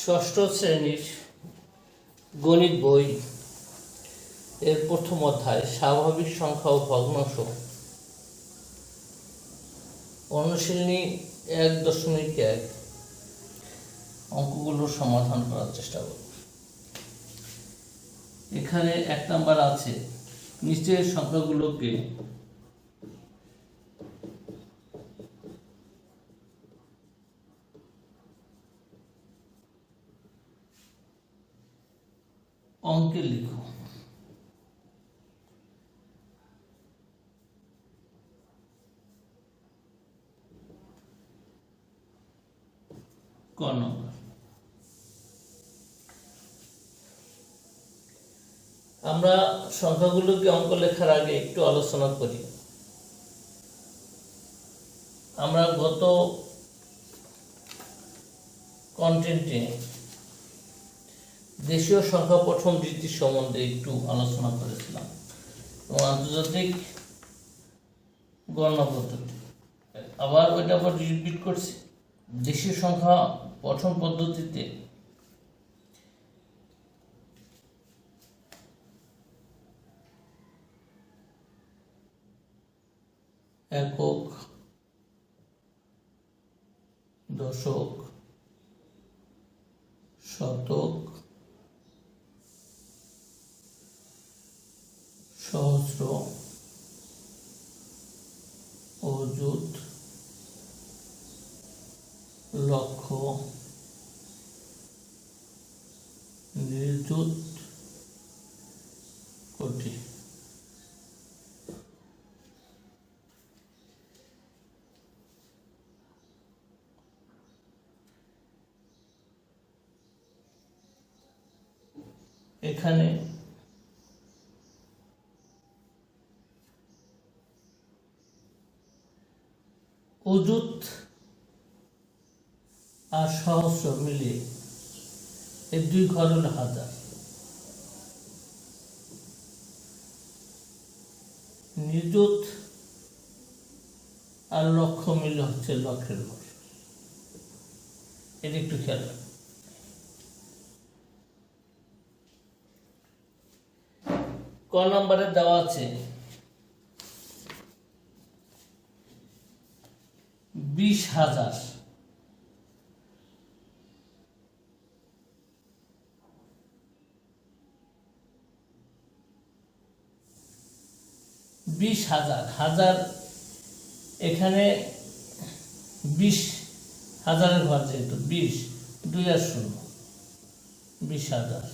ষষ্ঠ শ্রেণীর গণিত বই এর প্রথম অধ্যায় স্বাভাবিক সংখ্যা ও ভগ্নাংশ অনুশীলনী 1.1 অঙ্কগুলোর সমাধান করার চেষ্টা করব। এখানে 1 নাম্বার আছে, নিচের সংখ্যাগুলোকে অঙ্কে লিখো। ক নম্বর, আমরা সংখ্যাগুলোকে অঙ্ক লেখার আগে একটু আলোচনা করি। আমরা গত কন্টেন্টে দেশীয় সংখ্যা পঠন রীতি সম্বন্ধে একটু আলোচনা করেছিলাম এবং আন্তর্জাতিক গণনা পদ্ধতি, আবার ওইটা আবার রিপিট করছি। দেশীয় সংখ্যা পঠন পদ্ধতিতে একক, দশক, শতক, সহস্র, অযুত, লক্ষ, নিযুত, কোটি। এখানে অযুত আর সহস্র মিলিয়ে এই দুই ঘর হলো হাজার, নিযুত আর লক্ষ মিলে হচ্ছে লক্ষের ঘর। এটা একটু খেয়াল রাখবেন। ক নম্বরে দেওয়া আছে 20,000 20,000 হাজার, এখানে 20,000 ঘর যেহেতু 20, 2 আর 0, 20,000।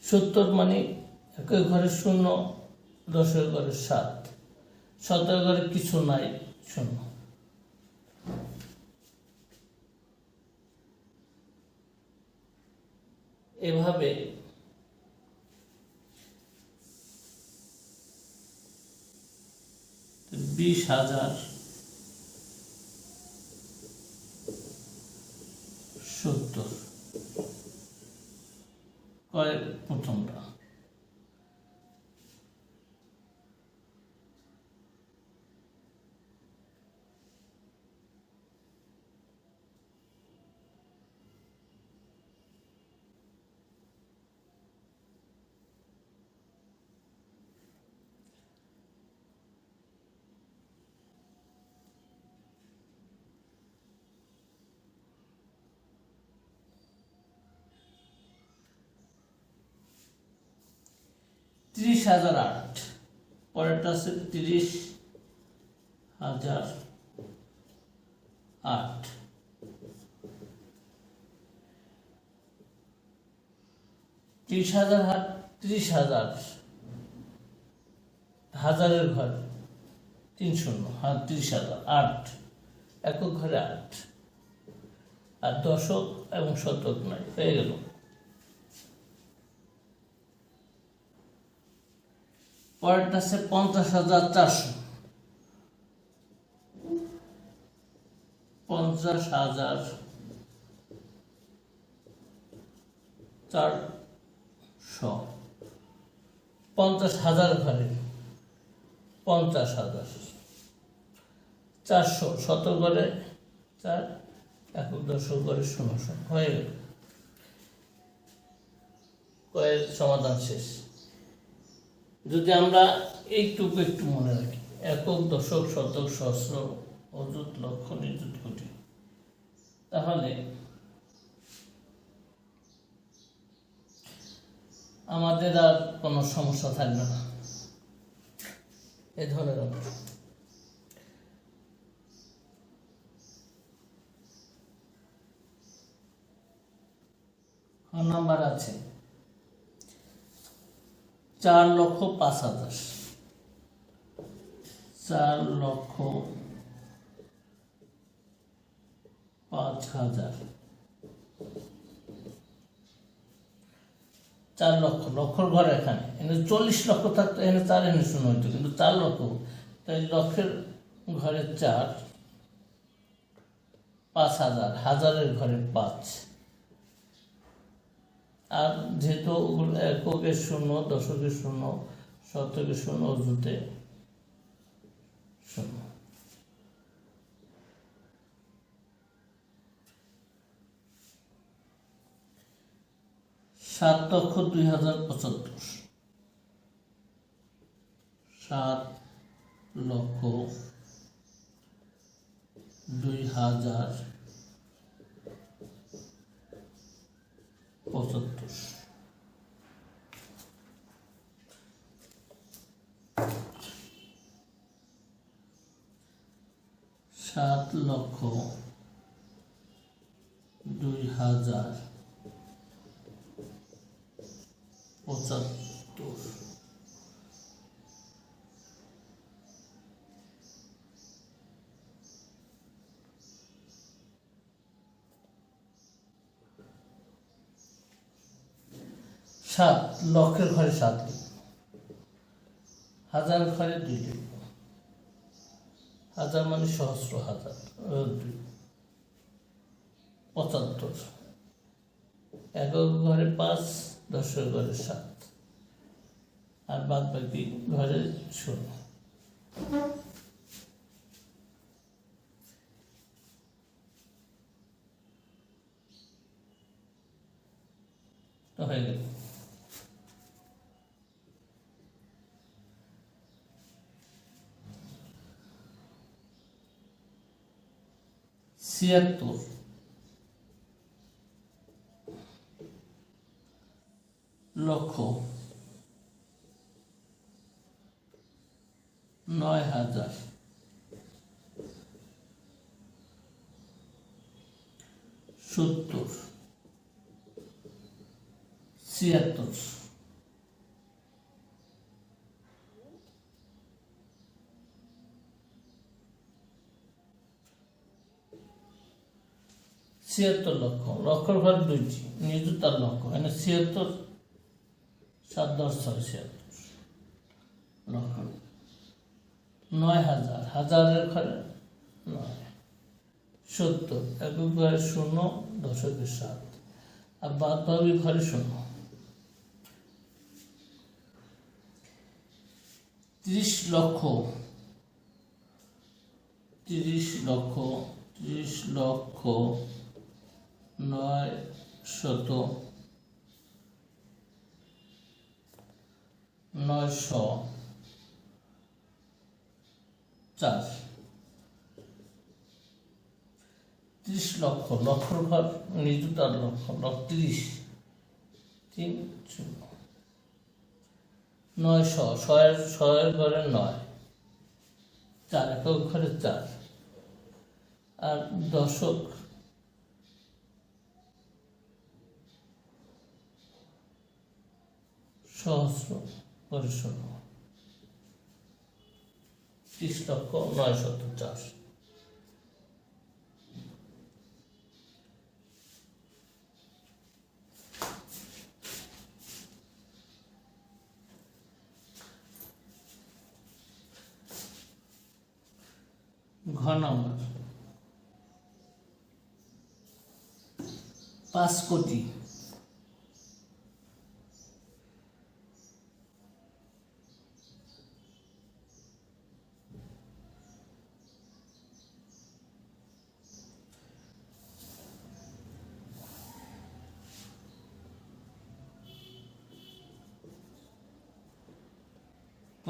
70 মানে একের ঘরে 0, 10 ঘরে 7, 17 ঘরে কিছু নাই, 0। এভাবে 20,000, 70 কয়েক প্রথমটা। ত্রিশ 30,008, পরেরটা আছে 30,008। 30,008, 30,000 হাজারের ঘর 3 শূন্য, 30,008 একক ঘরে 8, আর দশক এবং শতক নাই, হয়ে গেল। পরেরটা আছে 50,400, 50,400, 50,000 ঘরে 50,000, 400, 17 ঘরে 4 একক দশক ঘরে 0 0 হয়ে গেল। কয়ের সমাধান শেষ। যদি আমরা এইটুকু একটু মনে রাখি, একক দশক শতক সহস্র অযুত লক্ষ নিযুত কোটি, তাহলে আমাদের আর কোনো সমস্যা থাকবে না এ ধরনের অঙ্ক। নাম্বার আছে 4,05,000, 4,05,000, 4 লক্ষ, লক্ষর ঘর এখানে 40 লক্ষ থাকতো, এখানে 4 এখানে 0 হইতো, কিন্তু 4 লক্ষ, তাই লক্ষের ঘরে 4, 5,000, হাজারের ঘরে 5, আর যেহেতু এককের 0, দশকের 0, শতকের 0, অযুতে 0। 7,02,075, 7,02,075, 7,02,075, 7 লক্ষের ঘরে 7 লিখব, হাজার ঘরে 2 লিখব, হাজার মানে সহস্র হাজার, 2, 75, একক ঘরে 5, দশের ঘরে 7, আর বাদ বাকি ঘরে 0। তো হয়ে গেল। 76 লক্ষ 9,000, 70, 76, 76 লক্ষ, লক্ষর ঘর 2টি, নিযুত আর লক্ষ, এখানে 76, 7 10 6 76 লক্ষ। 9,000, হাজারের ঘরে 9, 70, একক ঘরে 0, দশকের 7, আর বাদ বাকি ঘরে 0। 30 লক্ষ, 30 লক্ষ, 30 লক্ষ 9,000,904, 30 লক্ষ, লক্ষর ঘর নিযুত আর লক্ষ, 30, 3 0, 900, 100 ঘরে 9, 4 একক ঘরে 4, আর দশক সহস্র ঘরে 0, 30,09,004। ঘ নম্বর 5 কোটি, 5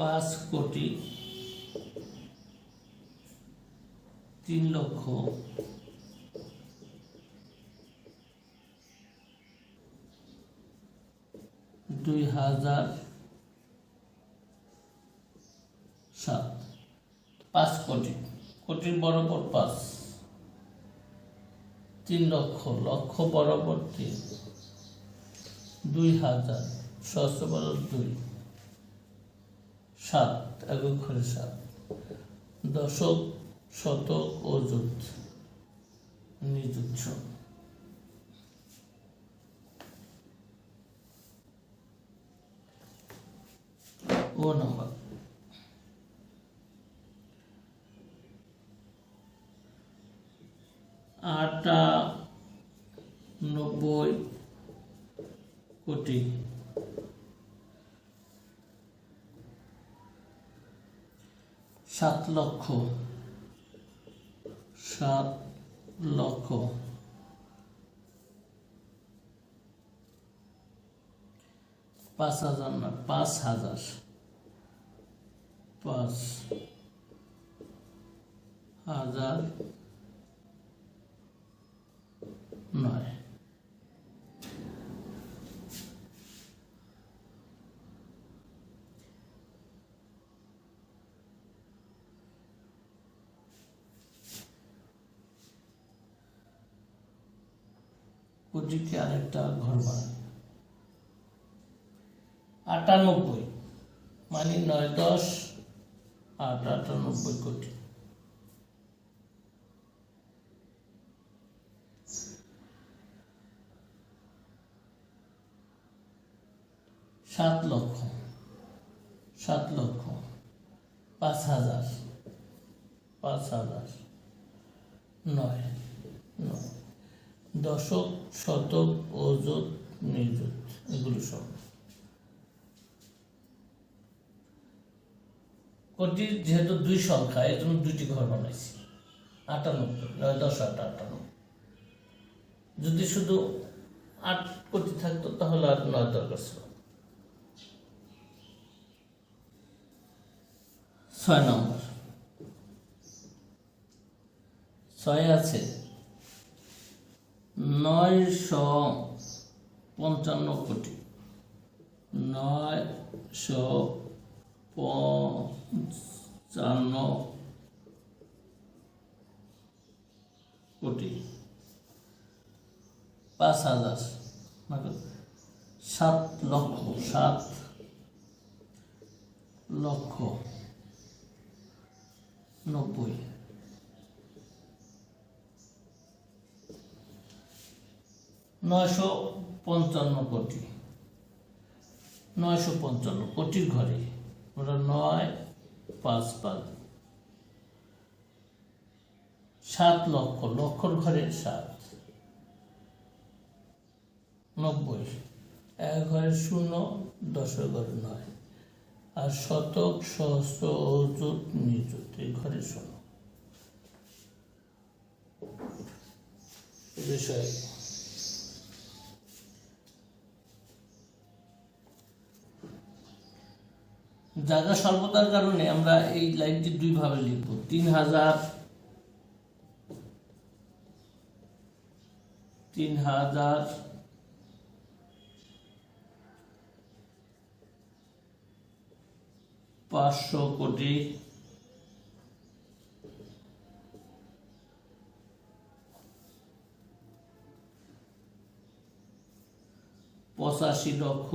5,03,02,007 5 কোটি, কোটির বরাবর 5, 3 লক্ষ, লক্ষ বরাবর 3, 2,000, সহস্র বরাবর 2, 7 একক ঘরে 7, দশক, শতক, অযুত, নিযুত। ও নাম্বার 98 কোটি 7 লক্ষ 5,000 না 5,000 5,009 কোটিকে আরেকটা ঘর বানায় 98 মানে 9, 10, 8, 98 কোটি। 7 লক্ষ 5,000 9, দশক, শতক, অযুত, নিযুত, এগুলো সব। কোটির যেহেতু 2 সংখ্যা, এর জন্য 2টি ঘর বানাইছি। 98, 9, 10, 8, 98। যদি শুধু 8 কোটি থাকতো তাহলে আর 9 দরকার ছিল। 6 নম্বর 6 আছে 955 কোটি 955 কোটি 5,000 মানে 7 লক্ষ 90 955 কোটি 955 কোটির ঘরে ওরা 9, 5, 5 7 লক্ষ লক্ষর ঘরে 7 90 এক ঘরে 0 10 ঘরে 9 আর শতক সহস্র অযুত নিযুত এই ঘরে 0 বিষয়। জায়গা স্বল্পতার কারণে আমরা এই লাইনটি 2 ভাবে লিখব। 3,000 500 কোটি 85 লক্ষ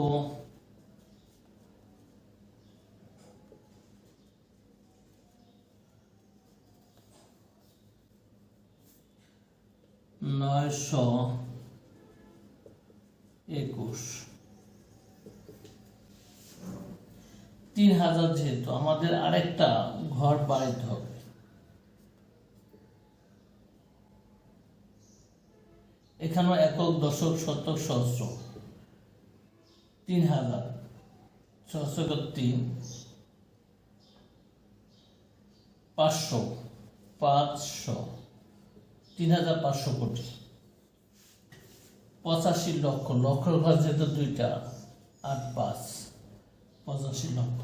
921 3,000 যেহেতু আমাদের আরেকটা ঘর বাড়াইতে হবে। এখানেও একক দশক শতক সহস্র 3,000 সহস্র 3 500 3,500 কোটি 85 লক্ষ লক্ষর ঘর যেহেতু 2টা 8, 5 85 লক্ষ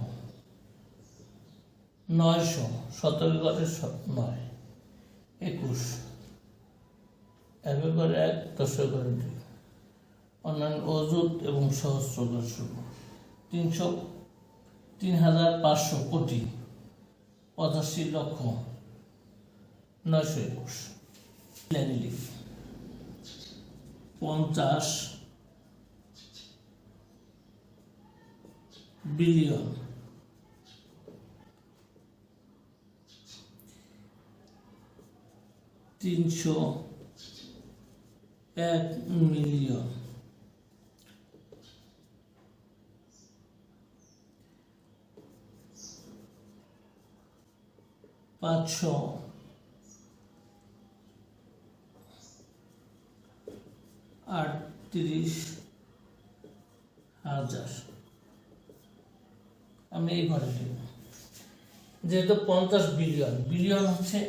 900, 17 ঘরে 9, 21, 1 ঘরে 1, 10 ঘরে 2, অন্যান্য অযুত এবং সহস্র ঘর শুরু 3,500 কোটি 85,921 50 বিলিয়ন 301 মিলিয়ন 538,000 আমি এই ঘরে দেব যেহেতু 50 বিলিয়ন, বিলিয়ন হচ্ছে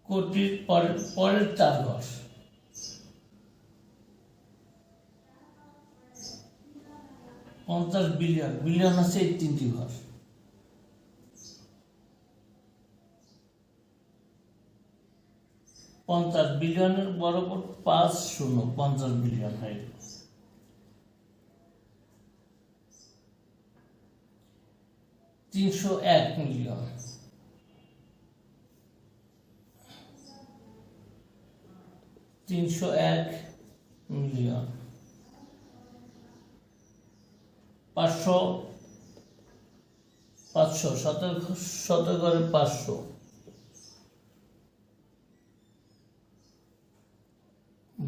কোটির পরের 4 ঘর, 50 বিলিয়ন, বিলিয়ন আছে এই 3টি ঘর, 50 বিলিয়নের বরাবর 5 50 বিলিয়ন হয়ে গেল। 301 মিলিয়ন, 301 মিলিয়ন, 500, 17 ঘরে 500,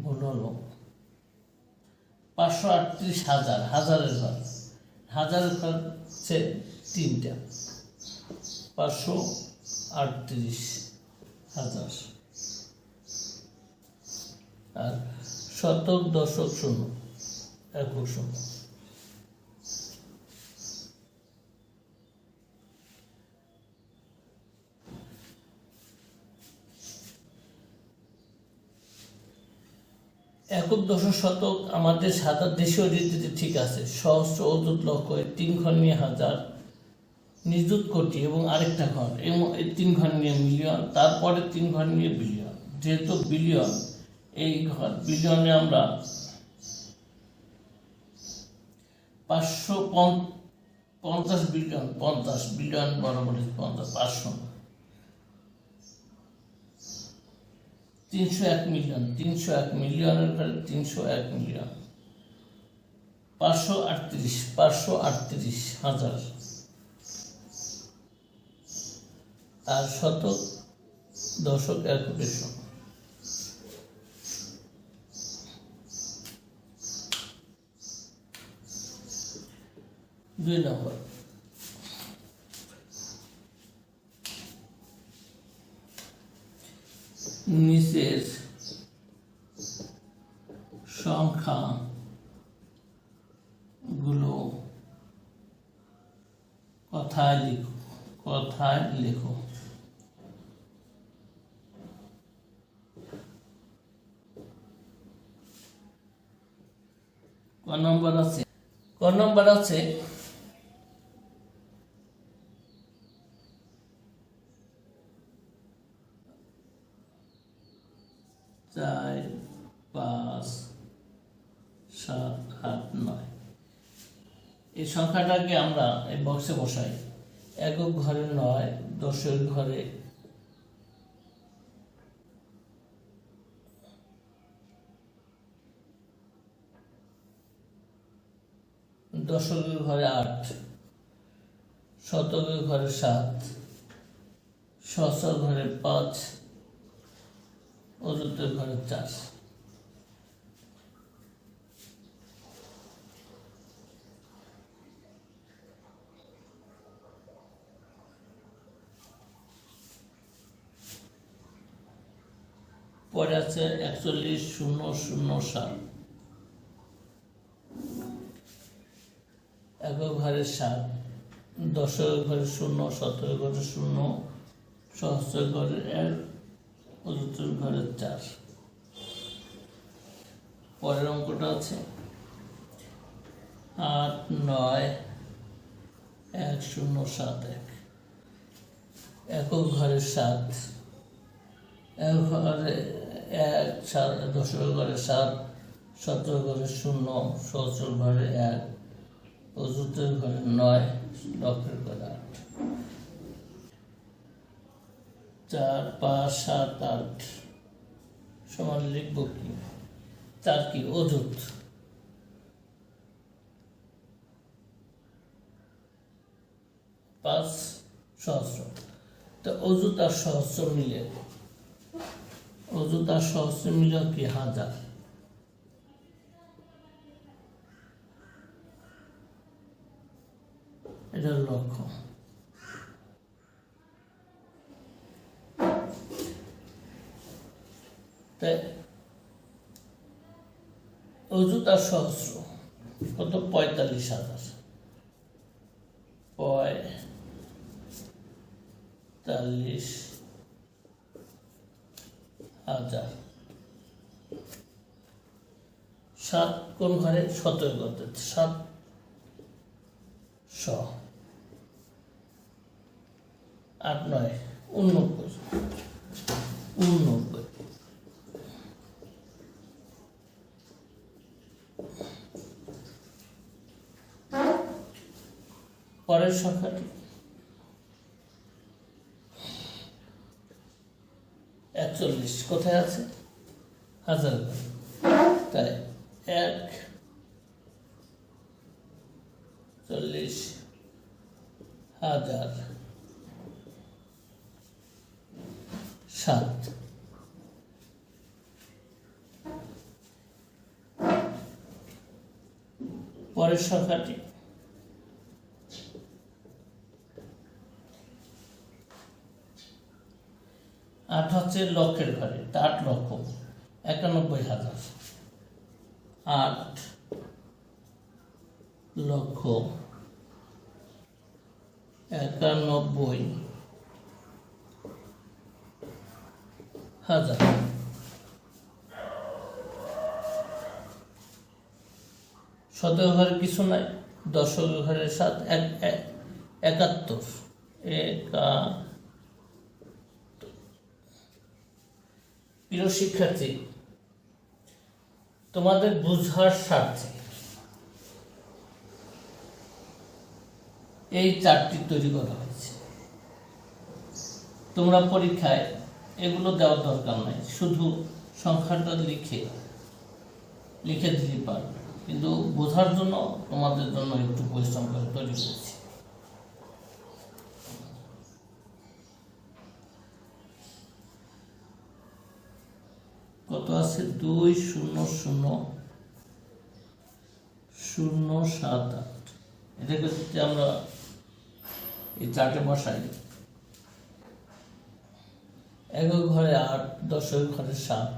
ভুল হলো 538,000, হাজারের ঘর, হাজারের ঘর হচ্ছে 3টা, 538,000 আর শতক দশক শূন্য, একক শূন্য। একক দশক শতক আমাদের সাদা দেশীয় রীতিতে ঠিক আছে। সহস্র, অযুত, লক্ষ, 3 ঘর নিয়ে হাজার, নিযুত কোটি এবং আরেকটা ঘর, এই 3 ঘর নিয়ে মিলিয়ন, তারপরে 3 ঘর নিয়ে বিলিয়ন। যেহেতু বিলিয়ন, এই ঘর বিলিয়নে আমরা 550 বিলিয়ন, 50 বিলিয়ন বরাবর 50, 500, 301 মিলিয়ন, 301 মিলিয়নের ঘরে 301 মিলিয়ন, 538,000 আর শতক দশক এককের সমান। 2 নম্বর, নিচের সংখ্যাগুলো কথায় লেখো। ক নম্বর আছে 4, 5, 7, 8, 9। এই সংখ্যাটাকে আমরা এই বক্সে বসাই। একক ঘরে 9, দশক ঘরে 8, শতকের ঘরে 7, সহস্র ঘরে 5, অযুতের ঘরে 4। পরে আছে 41,007, ঘরে 7, দশকের ঘরে 0, শতকের ঘরে 0, সহস্রের ঘরে 1, অযুতের ঘরে 4। পরের অঙ্কটা আছে 8, 9, 1, 0, 7, 1। একক ঘরে 7, একক ঘরে 1, দশকের ঘরে 7, শতকের ঘরে 0, সহস্রের ঘরে 1, অযুতের ঘরে 9, লক্ষের ঘরে 8। 4, 5, 7, 8 সমান লিখব কি? 4 কি? অযুত। 5 সহস্র। তো অযুত আর সহস্র মিলে, অযুত আর সহস্র মিলে কি? 1000। এটা লক্ষ। তাই অযুত আর সহস্র কত? 45,000। 45,000। 7 কোন ঘরে? শতকের ঘরে 7, 8, 9, 89। পরের সংখ্যাটি 41 কোথায় আছে? 1000 ঘরে। তাই 41,000 7। পরের সংখ্যাটি 8 হচ্ছে লক্ষের ঘরে, 8 লক্ষ 91,000। 8 লক্ষ 91,000। শতকের ঘরে কিছু নাই, দশকের ঘরে 7, 71। প্রিয় শিক্ষার্থী, তোমাদের বুঝার স্বার্থে এই চার্টটি তৈরি করা হয়েছে। তোমরা পরীক্ষায় এগুলো দেওয়ার দরকার নাই, শুধু সংখ্যাটা লিখে দিতে পারবে, কিন্তু বোঝার জন্য তোমাদের জন্য একটু পরিশ্রম করে তৈরি করেছি। কত আছে? 200,078। এটাকে যদি আমরা এই চার্টে বসাই, একক ঘরে 8, দশকের ঘরে 7,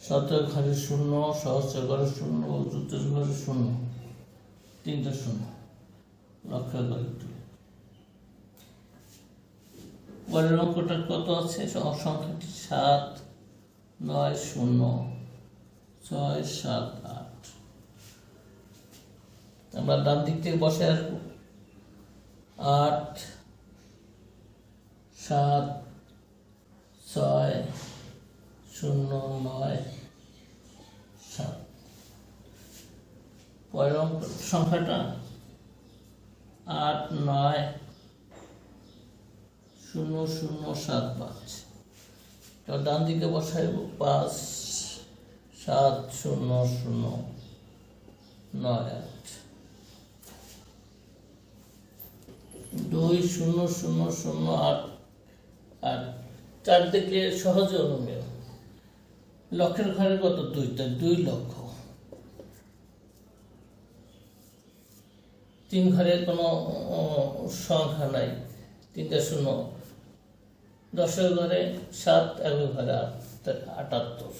শতকের ঘরে 0, সহস্রের ঘরে 0, অযুতের ঘরে 0, 3টা 0, লক্ষের ঘরে 2। পরের অঙ্কটা কত আছে? সংখ্যাটি 7, 9, 0, 6, 7, 8। আমরা ডান দিক থেকে বসে আসবো। 8, 7, 6, 0, 9, 7। পরের সংখ্যাটা 8, 9, 0, 0, 7, 5। তো ডান দিকে বসাইব 5, 7, 0, 0, 9, 8। 2, 0, 0, 0, 8, 8। চারদিকে সহজে অনুমেয়। লক্ষের ঘরে কত? 2টা, 2 লক্ষ। 3 ঘরে কোনো সংখ্যা নাই, 3টা 0। দশকের ঘরে 7, একক ঘরে 8, 78।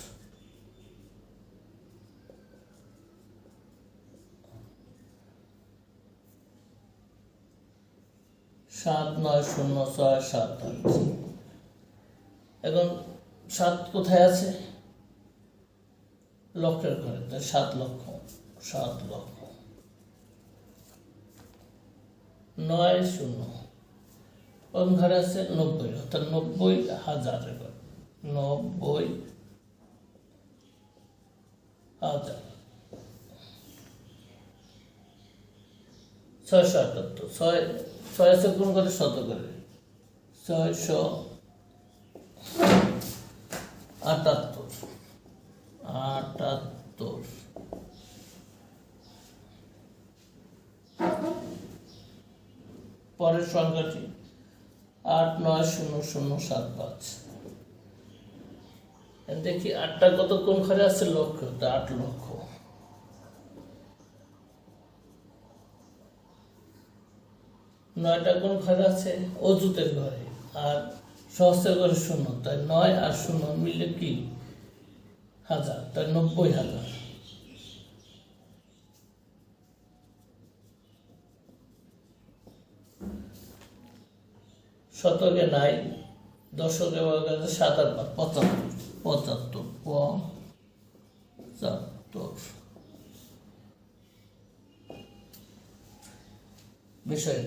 79067 এখন 7 কোথায় আছে? লক্ষের ঘরে, 7 লক্ষ 90 কোন ঘরে আছে? 90, অর্থাৎ 90,000 ঘর, 90,000। 678, 6 আছে কোন ঘরে? শত ঘরে, 678। পরের সংখ্যাটি 890075। দেখি 8টা কত কোন ঘরে আছে? লক্ষ, 8 লক্ষ। 9টা কোন ঘরে আছে? অযুতের ঘরে। আর সহস্রের ঘরে 0, তাই 9 আর 0 মিলে কি? 1000, তাই 90,000। শতকে নাই, দশকে 7 আর 5 75 বিষয়।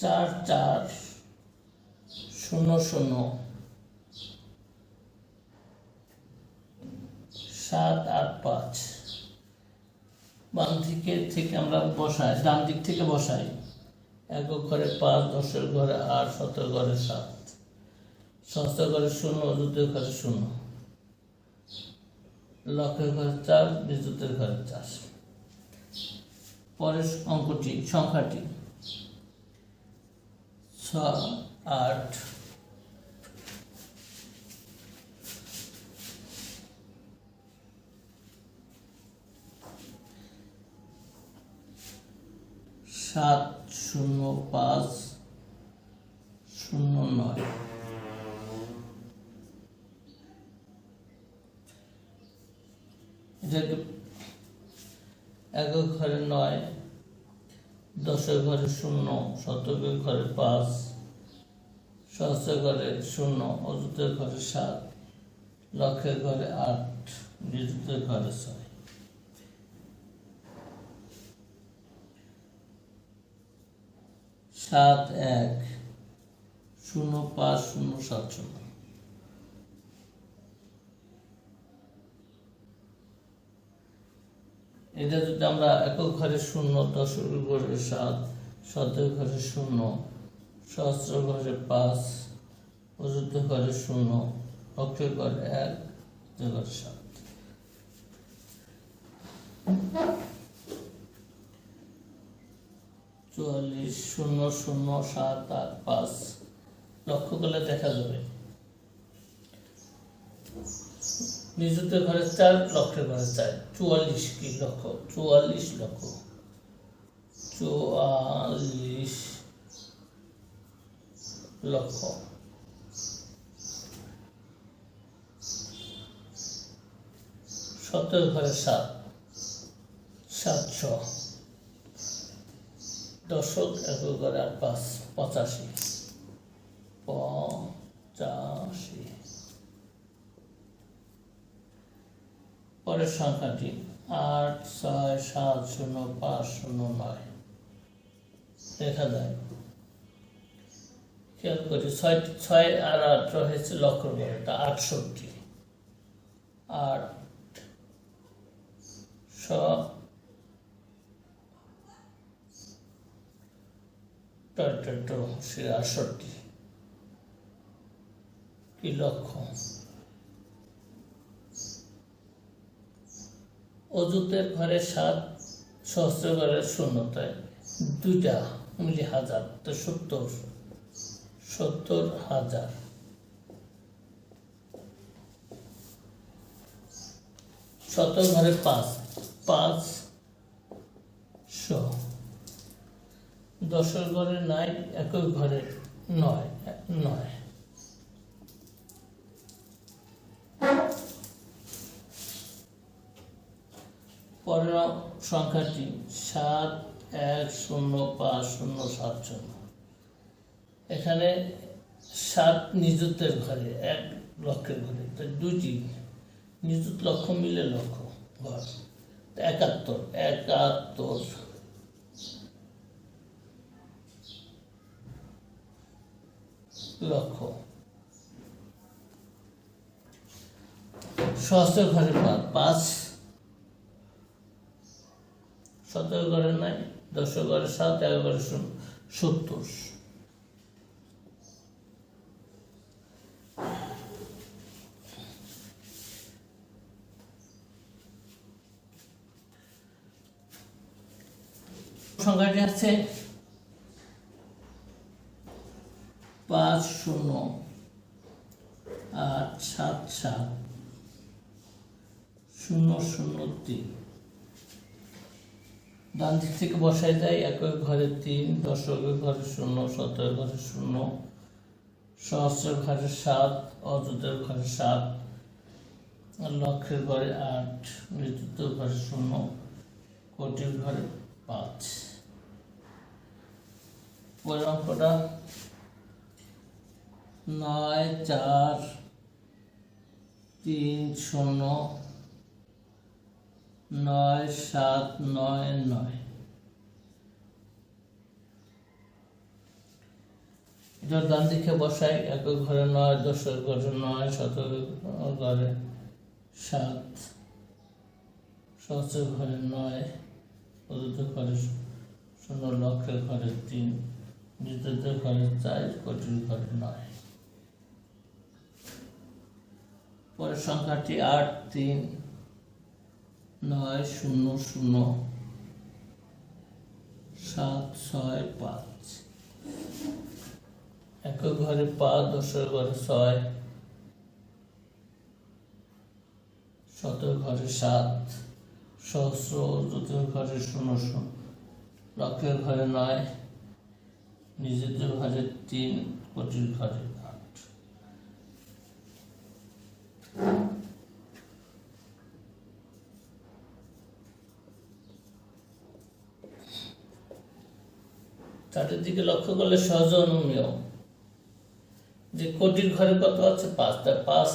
4,4,0,0,7,8,5। বাম দিকে থেকে আমরা বসাই, ডান দিক থেকে বসাই। একক ঘরে 5, দশের ঘরে 8, শতের ঘরে 7, সহস্রের ঘরে 0, অযুতের ঘরে 0, লক্ষের ঘরে 4, বিদ্যুতের ঘরে 4। পরের সংখ্যাটি 6, 8, 7,05,09। এটাকে একক ঘরে 9, দশের ঘরে 0, শতকের ঘরে 5, সহস্রের ঘরে 0, অযুতের ঘরে 7, লক্ষের ঘরে 8, বিদ্যুতের ঘরে 6। 7,1,05,0,70। এটা যদি আমরা একক ঘরে 0, দশের ঘরে 7, শতের ঘরে 0, সহস্র ঘরে 5, অযুতের ঘরে 0, লক্ষের ঘরে 1, ঘরে 7। 44,0,0,7,8,5 লক্ষ্য করলে দেখা যাবে নিযুতের ঘরে 4, লক্ষের ঘরে 4, 44 কি লক্ষ? 44 লক্ষ, 44 লক্ষ। শতের ঘরে 7, 700। দশক একক ঘরে 8, 5, 85। পরের সংখ্যাটি 8,6,7,0,5,09 দেখা যায়। খেয়াল করি 6 আর 8 হয়েছে লক্ষের ঘরে, তা 68। 8 68 কি লক্ষ। অযুতের ঘরে 7, সহস্রের ঘরে 0, তাই 2টা মিলি 1000, তো 70,000। শতের ঘরে 5, 500। দশের ঘরে নাই, একক ঘরে 9, 9। পরের সংখ্যাটি 7105070 এখানে 7 নিযুতের ঘরে, 1 লক্ষের ঘরে, তাই দুইটি নিযুত লক্ষ মিলে লক্ষ ঘর, 71 লক্ষ। সহস্রের ঘরে 5, শতকের ঘরে নাই, দশের ঘরে 7, 11 ঘরে 70। সংখ্যাটি আছে 50877003। ডান দিক থেকে বসাই যায়, একের ঘরে 3, দশকের ঘরে 0, শতকের ঘরে 0, সহস্রের ঘরে 7, অযুতের ঘরে 7, লক্ষের ঘরে 8, নিযুতের ঘরে 0, কোটির ঘরে 5। পরের অঙ্কটা 94309799। এটা ডান দিকে বসাই, একের ঘরে 9, দশের ঘরে 9, শতকের ঘরে 7, সহস্রের ঘরে 9, অযুতের ঘরে 0, লক্ষের ঘরে 3, নিযুতের ঘরে 4, কোটির ঘরে 9। পরের সংখ্যাটি 83900765। একের ঘরে 5, দশের ঘরে 6, শতকের ঘরে 7, সহস্র অযুতের ঘরে 0, লক্ষের ঘরে 9, নিযুতের ঘরে 3, কোটির ঘরে 8। চারের দিকে লক্ষ্য করলে সহজ অনুমেয় যে কোটির ঘরে কত আছে 5, তাই 5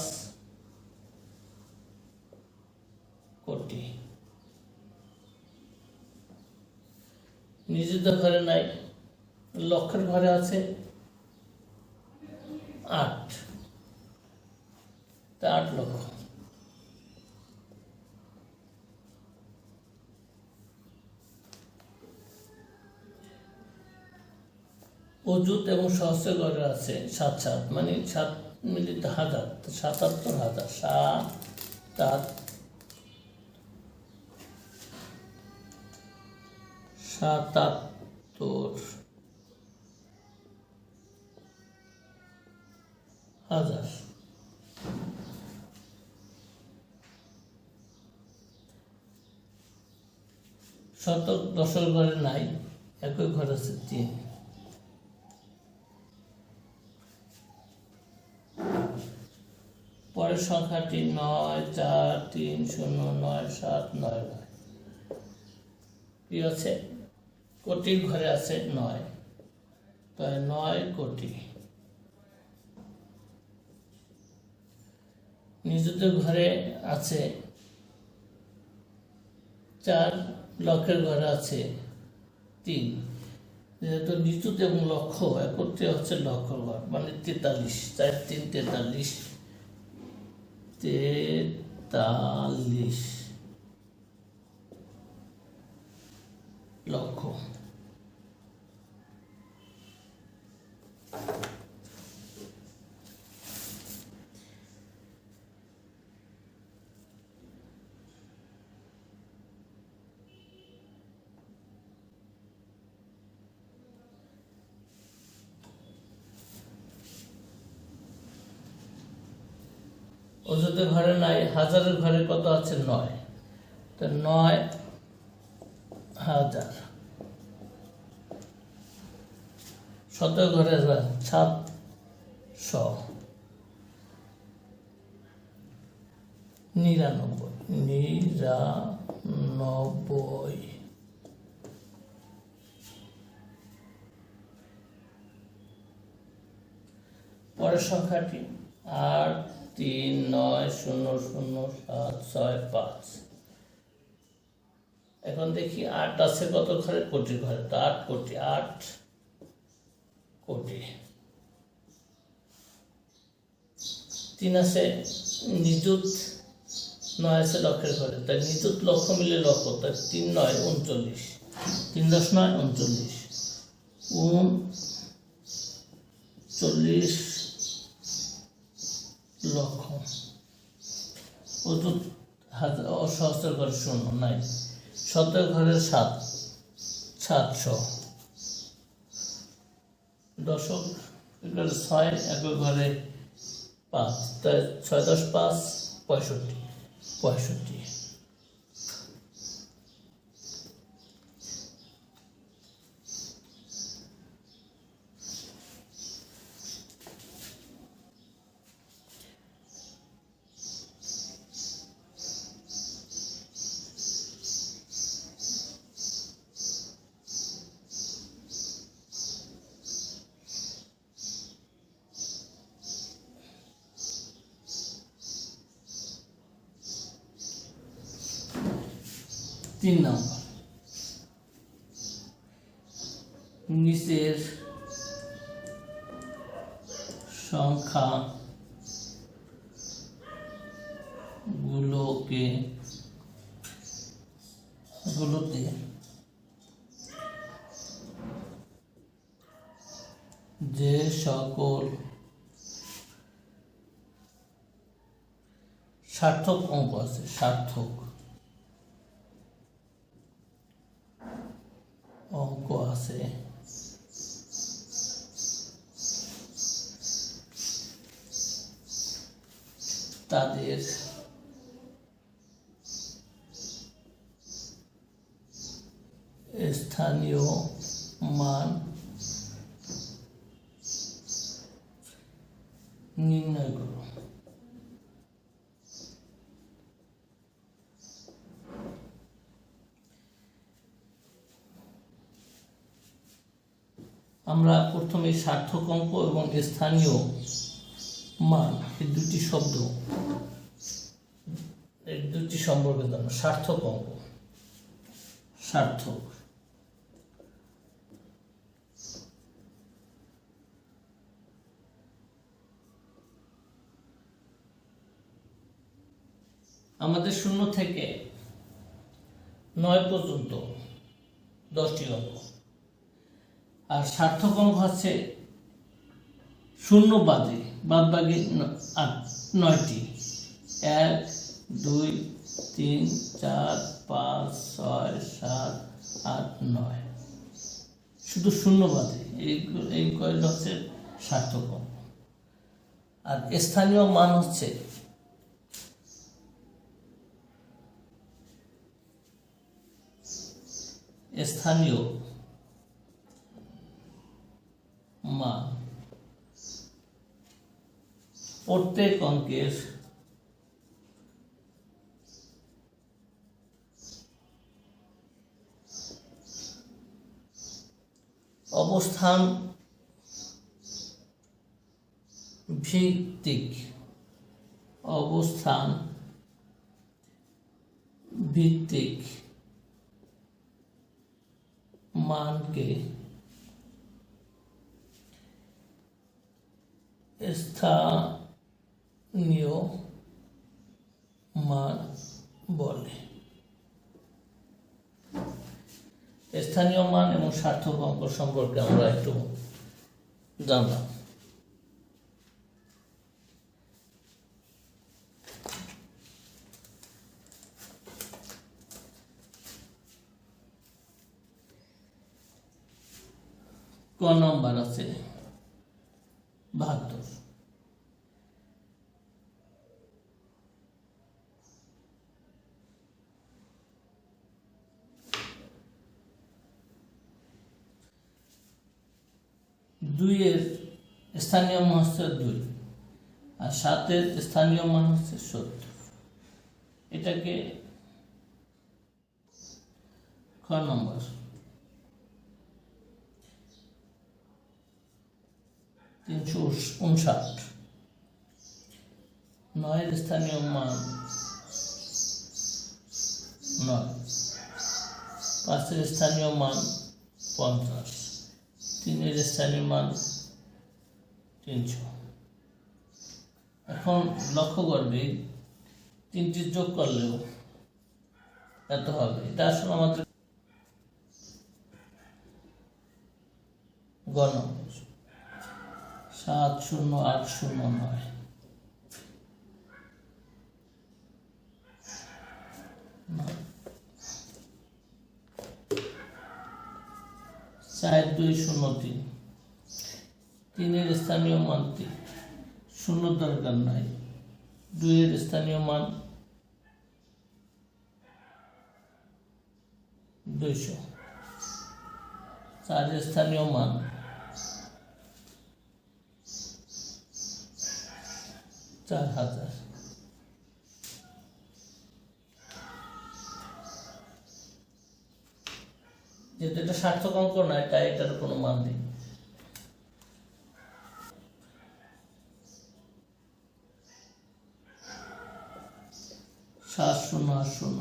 কোটি। নিযুতের ঘরে নাই, লক্ষের ঘরে আছে 8, তা 8 লক্ষ। অযুত এবং সহস্রের ঘরে আছে 7, মানে 7 মিলিত 1000, 77,000, 77,000। শতক দশের ঘরে নাই, একই ঘর আছে 3। পরের সংখ্যাটি 94309799। কি আছে? কোটির ঘরে আছে 9, তাই 9 কোটি। নিযুতের ঘরে আছে 4, লক্ষের ঘরে আছে 3। যেহেতু নিযুত এবং লক্ষ একত্রে হচ্ছে লক্ষ ঘর, মানে 43, 4 3 43, 43 লক্ষ। অযুতের ঘরে নাই, হাজারের ঘরে কত আছে 9, তো 9,000। শতকের ঘরে 700, 99 90। পরের সংখ্যাটি 839000765। এখন দেখি 8 আছে কত ঘরে? কোটি ঘরে। তো 8 কোটি, 8 কোটি। 3 আছে নিযুত, 9 আছে লক্ষের ঘরে। তাই নিযুত লক্ষ মিলে লক্ষ, তাই 3 9 39, 3 10 9 39, 39 লক্ষ। অযুত সহস্রের ঘরে 0 নাই। শতের ঘরে 7, 700। দশক 6, একক ঘরে 5, তাই 6 10 5 65, 65। তিন নম্বর, নিচের সংখ্যা গুলোতে যে সকল সার্থক অঙ্ক আছে, সার্থক অঙ্ক আছে, তাদের স্থানীয় মান নির্ণয় করো। আমরা প্রথমে সার্থক অঙ্ক এবং স্থানীয় মান এই দুটি শব্দ, এই দুটি সম্পর্কে জানো। সার্থক অঙ্ক, সার্থক আমাদের 0 থেকে 9 পর্যন্ত 10টি অঙ্ক, আর সার্থক অঙ্ক হচ্ছে 0 বাদে বাদবাকি 9টি। 1 2 3 4 5 6 7 8 9, শুধু 0 বাদে এই কয়টা হচ্ছে সার্থক অঙ্ক। আর স্থানীয় মান হচ্ছে স্থানীয় মান প্রত্যেক অঙ্কের অবস্থান ভিত্তিক, অবস্থান ভিত্তিক মানকে স্থানীয় মান বলে। স্থানীয় মান এবং সার্থক অঙ্ক সম্পর্কে আমরা একটু জানলাম। ক নম্বর আছে 72। দুইয়ের স্থানীয় মান হচ্ছে 2, আর 7-এর স্থানীয় মান হচ্ছে 70। এটাকে খ নম্বর 359, 9 স্থানীয় মান 9, 5 স্থানীয় মান 50, 3 স্থানীয় মান 300। এখন লক্ষ্য করবে তিনটি যোগ করলেও এত হবে। এটা আসলে আমাদের গ নম্বর 70809, 4203, 3 স্থানীয় মান 3, 0 দরকার নাই, 2 স্থানীয় মান 200, 4 স্থানীয় মান 4000। যেহেতু এটা সার্থক অঙ্ক নয় তাই এটার কোনো মান নেই। সাত শূন্য আট শূন্য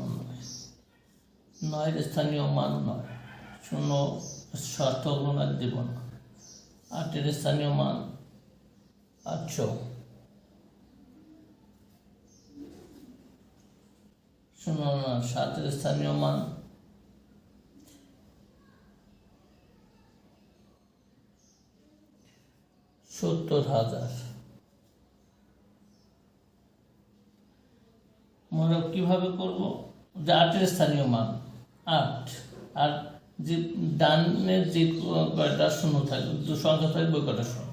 9 স্থানীয় মান 9, 0 সার্থক গুণার দেব না। 8 স্থানীয় মান 800, 7 স্থানীয় মান 70000। আমরা কিভাবে করব? যে 8 স্থানীয় মান 8, আর যে ডানের যে কয়টা শূন্য থাকবে, সংখ্যা থাকবে ওই কয়টা শূন্য।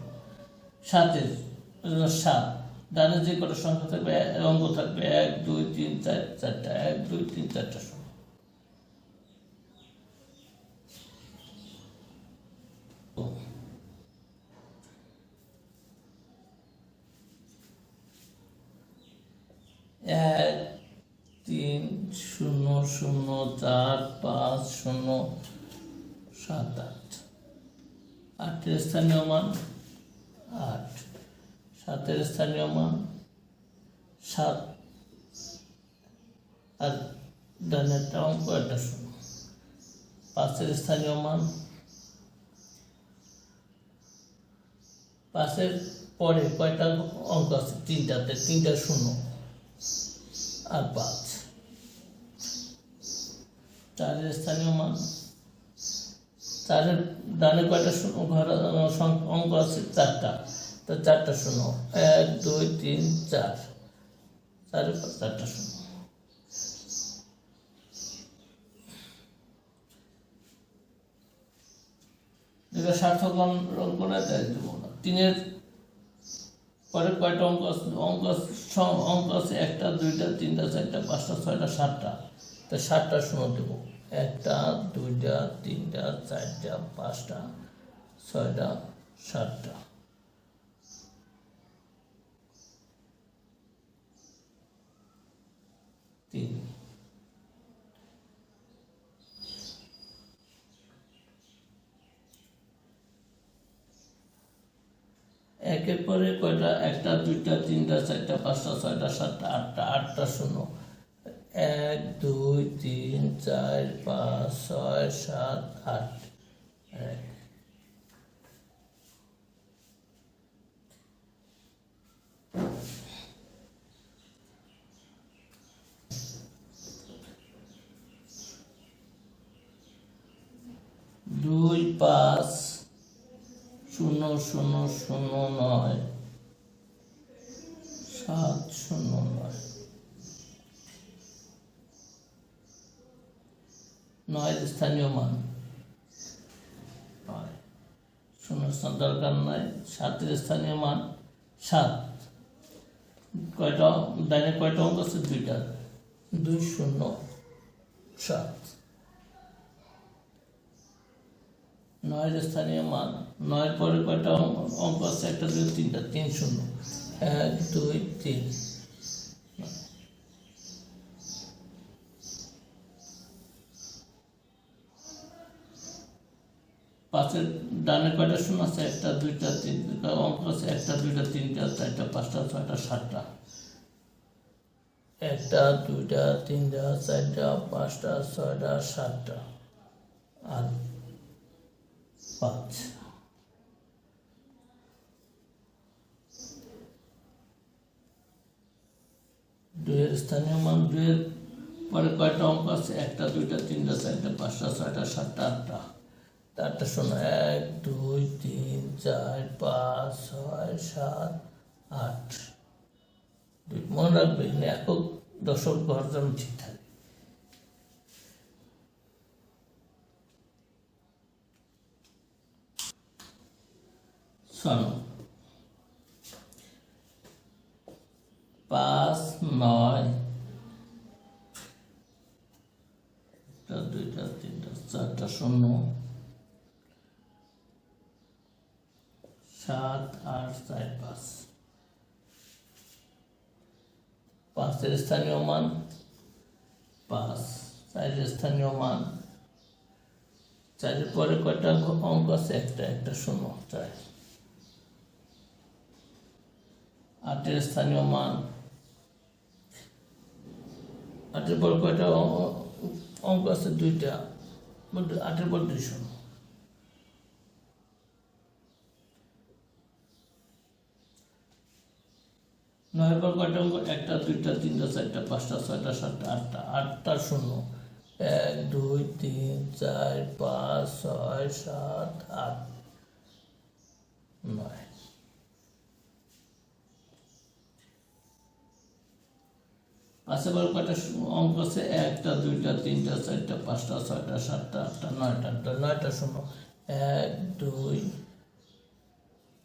7 ডানের যে কয়টা সংখ্যা থাকবে অঙ্ক থাকবে 1 2 3 4 4টা, 1 2 3 4টা শূন্য। এক 3 0 0 4 5 0 7 8, 8 স্থানীয় মান 8, 7 স্থানীয় মান 7, আর ডানেরটা অঙ্ক একটা শূন্য। 5 স্থানীয় মান 5 পরে কয়টা অঙ্ক আছে? 3টাতে, 3টা শূন্য আর 5। 4 স্থানীয় মান 4 ডানে কয়টা শূন্য অঙ্ক আছে? 4টা, তো 4টা শূন্য, 1 2 3 4, 4টা শূন্য। যেটা সার্থক অঙ্ক না তাই দেবো না। 3 পরে কয়টা অঙ্ক আছে? অঙ্ক আছে 1টা 2টা 3টা 4টা 5টা 6টা 7টা, তো 7টা শূন্য দেবো। 1টা 2টা 3টা 4টা 5টা 6টা 7টা। একের পরে কয়টা? 1টা 2টা 3টা 4টা 5টা 6টা 7টা 8টা, 8টা শূন্য। 1 2 3 4 5 6 7 8। 2 5 0 0 0 9 7 0 9, 9 স্থানীয় মান 9, 0 স্থান দরকার নাই। 7 স্থানীয় মান 7, কয়টা ডাইনে কয়টা অঙ্ক আছে? 2টা, 2 0 7। 9 স্থানীয় মান 9 পরে কয়টা অঙ্ক আছে? 1টা 2 3টা, 3 0, 1 2 3। পাঁচের ডানে কয়টা শূন্য আছে? একটা দুইটা তিনটা অঙ্ক আছে, একটা দুইটা তিনটা চারটা পাঁচটা ছয়টা সাতটা, একটা দুইটা তিনটা চারটা পাঁচটা ছয়টা সাতটা আর পাঁচ। দুইয়ের স্থানীয় মান, দুইয়ের পরে কয়টা অঙ্ক আছে? একটা দুইটা তিনটা চারটা পাঁচটা ছয়টা সাতটা আটটা, আটটা শোনো, এক দুই তিন চার পাঁচ ছয় সাত আট। মনে রাখবে একক দশক ঘর যেন ঠিক থাকে। শোনো, 5 9 একটা দুইটা তিনটা চারটা শূন্য 7 8 4 5। পাঁচের স্থানীয় মান 5, চারের স্থানীয় মান, চারের পরে কয়টা অঙ্ক আছে? একটা শূন্য 4। আটের স্থানীয় মান, আটের পর কয়টা অঙ্ক আছে? দুইটা, আটের পর 2 শূন্য। নয়ের পর কয়টা অঙ্ক? একটা দুইটা তিনটা চারটা পাঁচটা ছয়টা সাতটা আটটা, আটটা শূন্য, 1 2 3 4 5 6 7 8 9। পাঁচের পর কয়টা অঙ্ক আছে? একটা দুইটা তিনটা চারটা পাঁচটা ছয়টা সাতটা আটটা নয়টা, নয়টা শূন্য, 1 2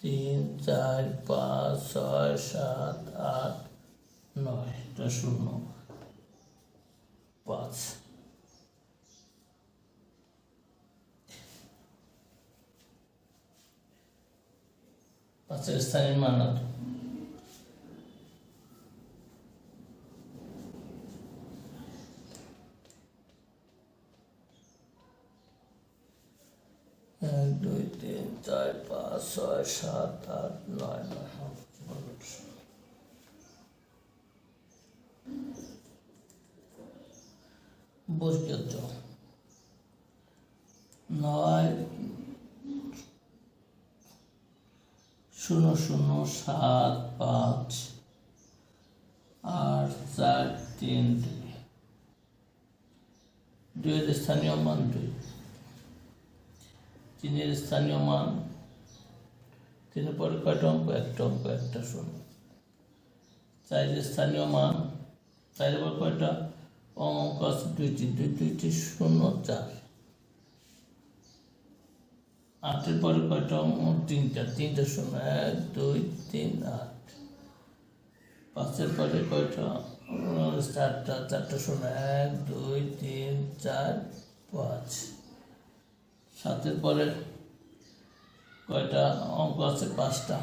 3 4 5 6 7 8 9টা শূন্য 5। পাঁচের স্থানীয় মান 1 2 3 4 5 6 7 8 9 বর্গীয়ত 9 0 0 7 5 8 4 3 2। দুইয়ের স্থানীয় মান 2। তিনের স্থানীয় মান, তিনের পরে কয়টা অঙ্ক? একটা অঙ্ক, একটা শূন্য। চারের স্থানীয় মান, চারের পর কয়টা অঙ্ক আছে? দুইটি শূন্য 4। আটের পরে কয়টা অঙ্ক? তিনটা শূন্য, 1 2 3 8। পাঁচের পরে কয়টা? চারটা শূন্য, 1 2 3 4 5। সাতের পরে কয়টা অঙ্ক আছে? 5টা,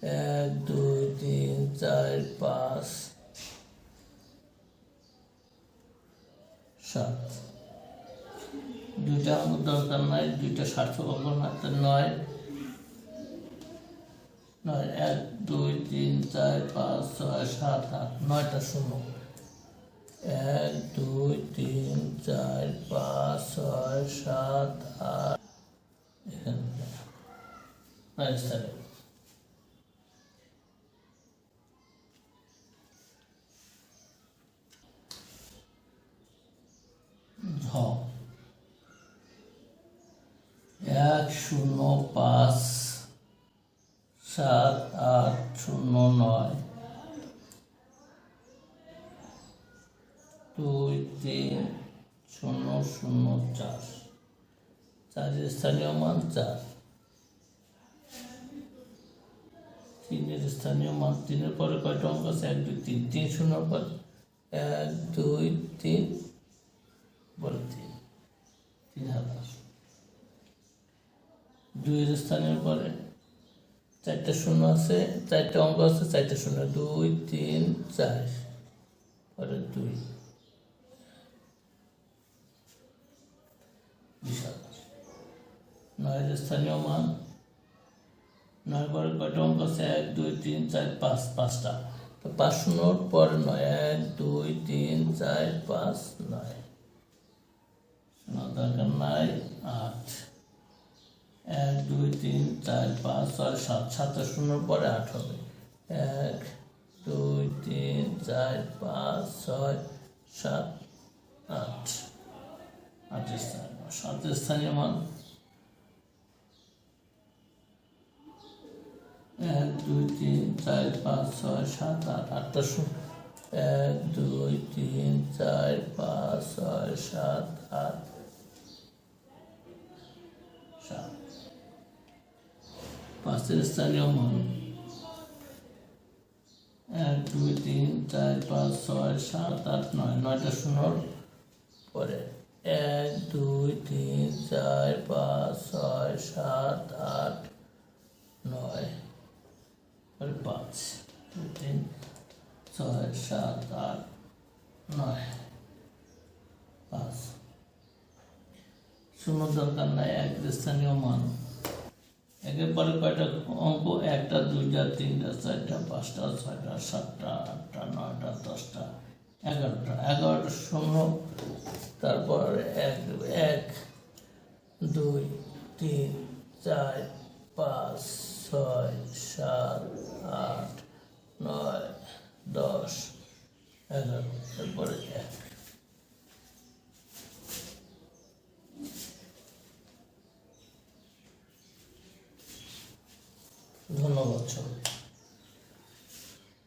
1 2 3 4 5 7। দুইটা অঙ্ক দরকার নাই, দুইটা সার্থক অঙ্ক না। 9 1 2 3 4 5 6 7 8 9টা শূন্য, 1 2 3 4 5 6 7 8। এখানে রাজস্থানে ঝ 1 0 5 7 8 0 9 2 3 0 0 4। চারের স্থানীয় মান 4। তিনের স্থানীয় মান, তিনের পরে কয়টা অঙ্ক আছে? 1 2 3, 3 শূন্য পর 1 2 3 পরে 3, 3000। দুইয়ের স্থানীয় পরে চারটা শূন্য আছে, চারটা অঙ্ক আছে, চারটা শূন্য, 2 3 4 পরে 2, 20,000। 9 স্থানীয় মান, 9 পরে কয়টা অঙ্ক আছে? 1 2 3 4 5, 5টা। তো 5 শূন্যর পরে 9, 1 2 3 4 5 9, শোনার দরকার নাই। 8, 1 2 3 4 5 6 7, 7 শূন্যর পরে 8 হবে। 1 2 3 4 5 6 7 8, 8 স্থানীয়। 7 স্থানীয় মান 1 2 3 4 5 6 7 8, 8টা শূন্য। 1 2 3 4 5 6 7 8 7, 5 স্থানীয় মান 1 2 3 4 5 6 7 8 9, 9টা শূন্যর পরে 1 2 3 4 5 6 7 8 9, 5 2 3 6 7 8 9 5, শূন্য দরকার নাই। 1 স্থানীয় মান, একের পরে কয়টা অঙ্ক? 1টা 2টা 3টা 4টা 5টা 6টা 7টা 8টা 9টা 10টা 11টা, 11টা শূন্য। তারপরে 1 2 3 4 5 6 7 8 9 10 11, তারপরে 1। ধন্যবাদ সবাই।